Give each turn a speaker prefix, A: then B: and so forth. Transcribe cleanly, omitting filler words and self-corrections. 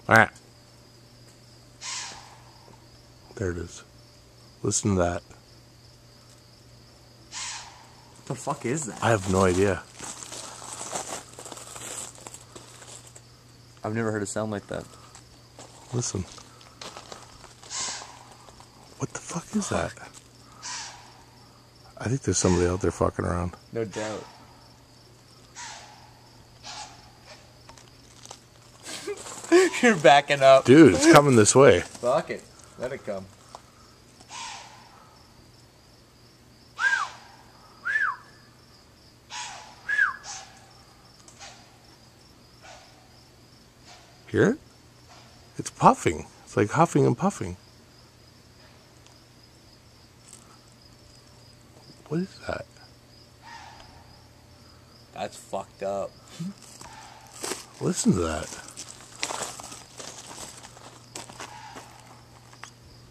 A: Ah. There it is. Listen to that.
B: What the fuck is that?
A: I have no idea.
B: I've never heard a sound like that.
A: Listen. What the fuck is that? I think there's somebody out there fucking around.
B: No doubt. You're backing up.
A: Dude, it's coming this way.
B: Fuck it. Let it come.
A: Hear it? It's puffing. It's like huffing and puffing. What is that?
B: That's fucked up.
A: Listen to that.